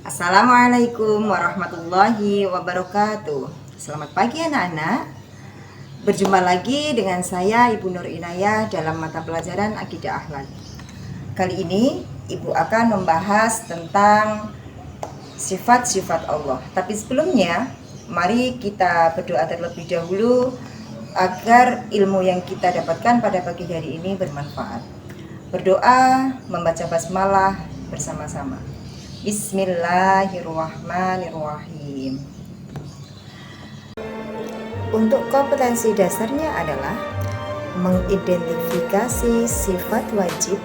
Assalamualaikum warahmatullahi wabarakatuh. Selamat pagi anak-anak. Berjumpa lagi dengan saya Ibu Nur Inayah dalam mata pelajaran Akidah Akhlak. Kali ini Ibu akan membahas tentang sifat-sifat Allah. Tapi sebelumnya, mari kita berdoa terlebih dahulu agar ilmu yang kita dapatkan pada pagi hari ini bermanfaat. Berdoa, membaca basmalah bersama-sama. Bismillahirrahmanirrahim. Untuk kompetensi dasarnya adalah mengidentifikasi sifat wajib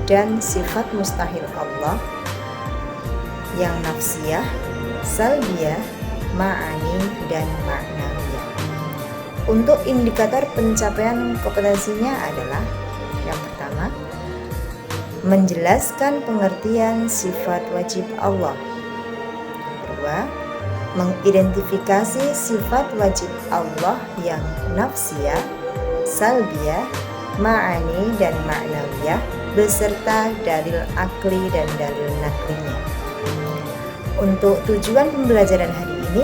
dan sifat mustahil Allah yang nafsiyah, salbiyah, ma'ani, dan ma'nawiyah. Untuk indikator pencapaian kompetensinya adalah yang pertama, menjelaskan pengertian sifat wajib Allah. Kedua, mengidentifikasi sifat wajib Allah yang nafsiyah, salbiyah, ma'ani, dan ma'nawiyah beserta dalil akli dan dalil naklinya. Untuk tujuan pembelajaran hari ini,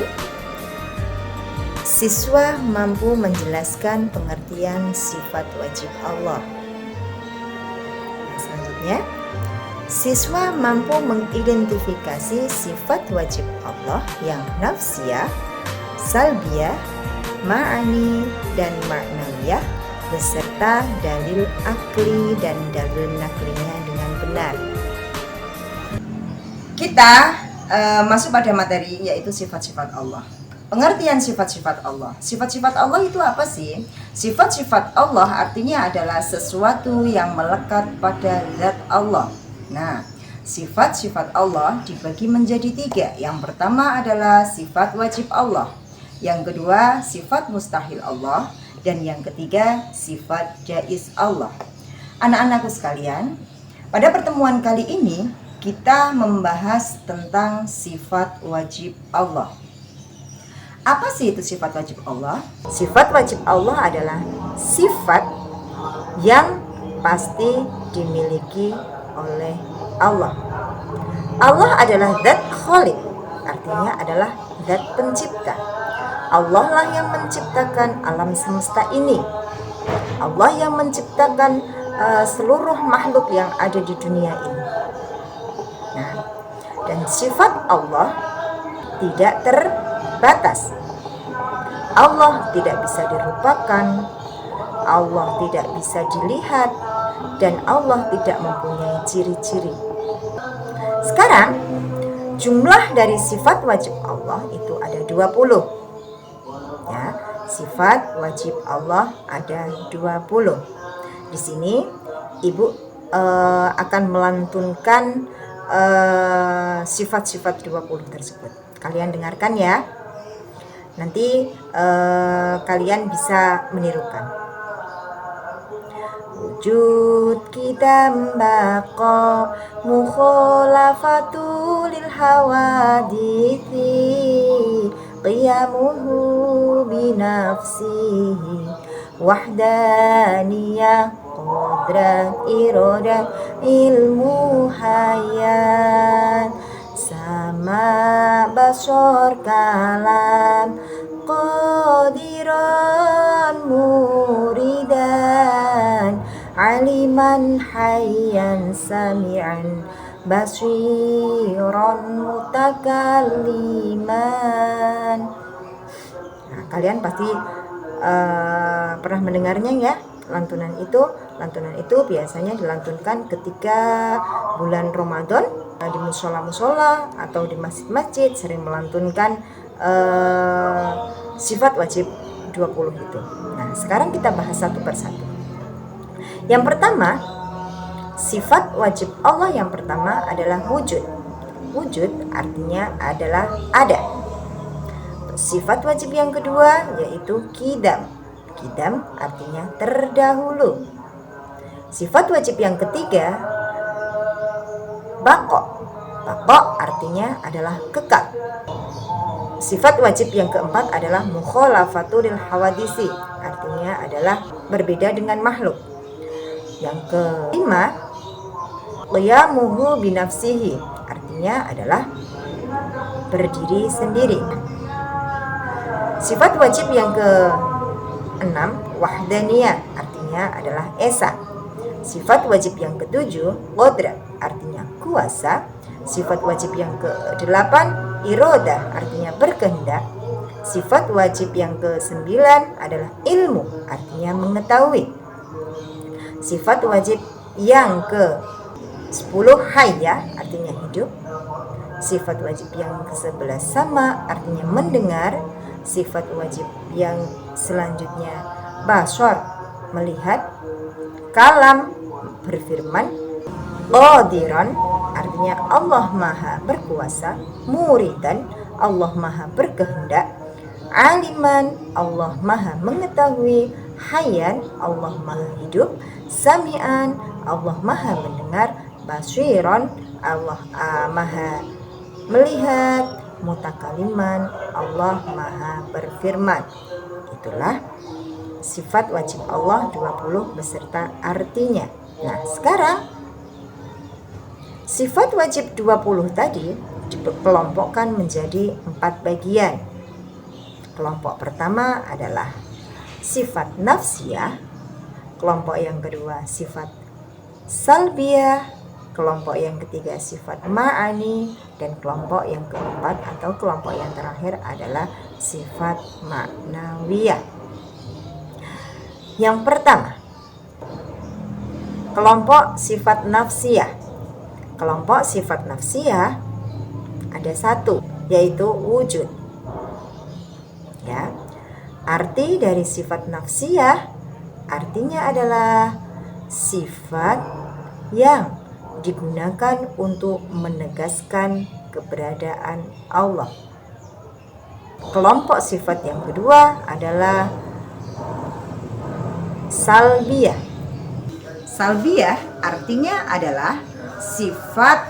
siswa mampu menjelaskan pengertian sifat wajib Allah. Selanjutnya, siswa mampu mengidentifikasi sifat wajib Allah yang nafsiyah, salbiyah, ma'ani, dan ma'nawiyah beserta dalil akli dan dalil naklinya dengan benar. Kita masuk pada materi yaitu sifat-sifat Allah. Pengertian sifat-sifat Allah. Sifat-sifat Allah itu apa sih? Sifat-sifat Allah artinya adalah sesuatu yang melekat pada zat Allah. Nah, sifat-sifat Allah dibagi menjadi 3. Yang pertama adalah sifat wajib Allah. Yang kedua, sifat mustahil Allah. Dan yang ketiga, sifat jaiz Allah. Anak-anakku sekalian, pada pertemuan kali ini kita membahas tentang sifat wajib Allah. Apa sih itu sifat wajib Allah? Sifat wajib Allah adalah sifat yang pasti dimiliki oleh Allah. Allah adalah zat khaliq, artinya adalah zat pencipta. Allah lah yang menciptakan alam semesta ini. Allah yang menciptakan seluruh makhluk yang ada di dunia ini. Nah, dan sifat Allah tidak terbatas. Allah tidak bisa dirupakan, Allah tidak bisa dilihat, dan Allah tidak mempunyai ciri-ciri. Sekarang, jumlah dari sifat wajib Allah itu ada 20. Ya, sifat wajib Allah ada 20. Di sini Ibu akan melantunkan sifat-sifat 20 tersebut. Kalian dengarkan ya. Nanti kalian bisa menirukan. Wujud kita baqa mukhalafatu lil hawadithi qiyamuhu binafsihi wahdaniyah qudrat iradat ilmu hayat sama basor kalam qadiran muridan aliman hayyan sami'an basiran mutakalliman. Nah, kalian pasti pernah mendengarnya ya. Lantunan itu biasanya dilantunkan ketika bulan Ramadan di musola-musola atau di masjid-masjid sering melantunkan sifat wajib 20 itu. Nah, sekarang kita bahas satu persatu. Yang pertama, sifat wajib Allah yang pertama adalah wujud. Wujud artinya adalah ada. Sifat wajib yang kedua yaitu qidam. Qidam artinya terdahulu. Sifat wajib yang ketiga baqa. Baqa artinya adalah kekal. Sifat wajib yang keempat adalah mukhalafatul hawadisi, artinya adalah berbeda dengan makhluk. Yang kelima, qiyamuhu binafsihi, artinya adalah berdiri sendiri. Sifat wajib yang ke-6 wahdaniyah, artinya adalah esa. Sifat wajib yang ke-7 qudrat, artinya kuasa. Sifat wajib yang ke-8 irodah, artinya berkehendak. Sifat wajib yang ke-9 adalah ilmu, artinya mengetahui. Sifat wajib yang ke-10 hayya, artinya hidup. Sifat wajib yang ke-11 sama, artinya mendengar. Sifat wajib yang selanjutnya basar, melihat. Kalam, berfirman. Qadiran, artinya Allah maha berkuasa. Muridan, Allah maha berkehendak. Aliman, Allah maha mengetahui. Hayyan, Allah maha hidup. Sami'an, Allah maha mendengar. Basiran, Allah maha melihat. Mutakaliman, Allah maha berfirman. Itulah sifat wajib Allah 20 beserta artinya. Nah, sekarang sifat wajib 20 tadi dikelompokkan menjadi 4 bagian. Kelompok pertama adalah sifat nafsiyah, kelompok yang kedua sifat salbiyah, kelompok yang ketiga sifat ma'ani, dan kelompok yang keempat atau kelompok yang terakhir adalah sifat maknawiyah. Yang pertama, kelompok sifat nafsiyah. Kelompok sifat nafsiyah ada 1, yaitu wujud. Ya, arti dari sifat nafsiyah artinya adalah sifat yang digunakan untuk menegaskan keberadaan Allah. Kelompok sifat yang kedua adalah salbiyah. Salbiyah artinya adalah sifat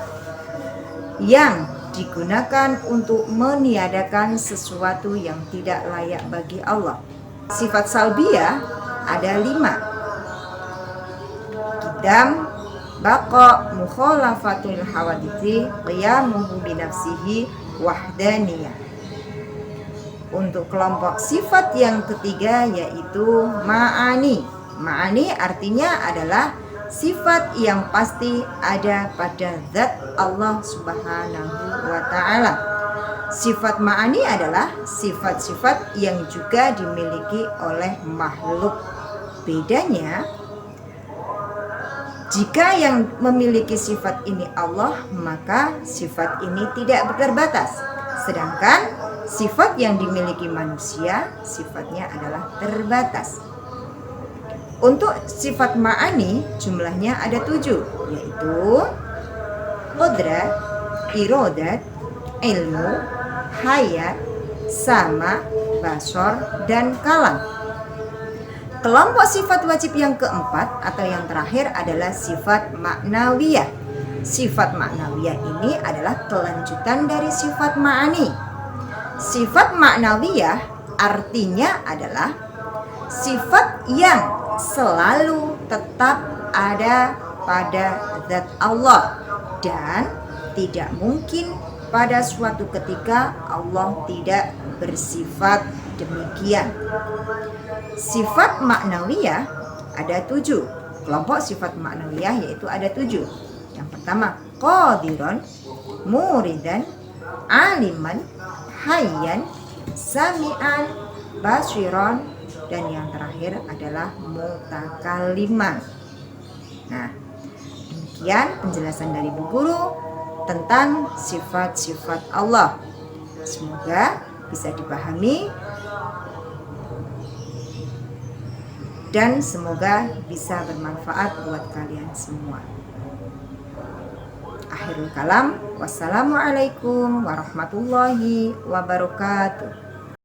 yang digunakan untuk meniadakan sesuatu yang tidak layak bagi Allah. Sifat salbiyah ada 5. Qidam, baqa, mukhalafatul hawadithi, qiyamuhu binafsihi, wahdaniyah. Untuk kelompok sifat yang ketiga yaitu ma'ani. Ma'ani artinya adalah sifat yang pasti ada pada zat Allah Subhanahu wa ta'ala. Sifat ma'ani adalah sifat-sifat yang juga dimiliki oleh makhluk. Bedanya, jika yang memiliki sifat ini Allah, maka sifat ini tidak terbatas. Sedangkan sifat yang dimiliki manusia, sifatnya adalah terbatas. Untuk sifat ma'ani jumlahnya ada 7, yaitu qudrat, irodat, ilmu, hayat, sama, basar, dan kalam. Kelompok sifat wajib yang keempat atau yang terakhir adalah sifat maknawiyah. Sifat maknawiyah ini adalah kelanjutan dari sifat ma'ani. Sifat maknawiyah artinya adalah sifat yang selalu tetap ada pada zat Allah dan tidak mungkin pada suatu ketika Allah tidak bersifat demikian. Sifat maknawiyah ada 7. Kelompok sifat maknawiyah yaitu ada 7. Yang pertama qadiran, muridan, aliman, hayyan, sami'an, basiran, dan yang terakhir adalah mutakaliman. Nah, demikian penjelasan dari Bu Guru tentang sifat-sifat Allah. Semoga bisa dipahami dan semoga bisa bermanfaat buat kalian semua. Akhirul kalam, wassalamualaikum warahmatullahi wabarakatuh.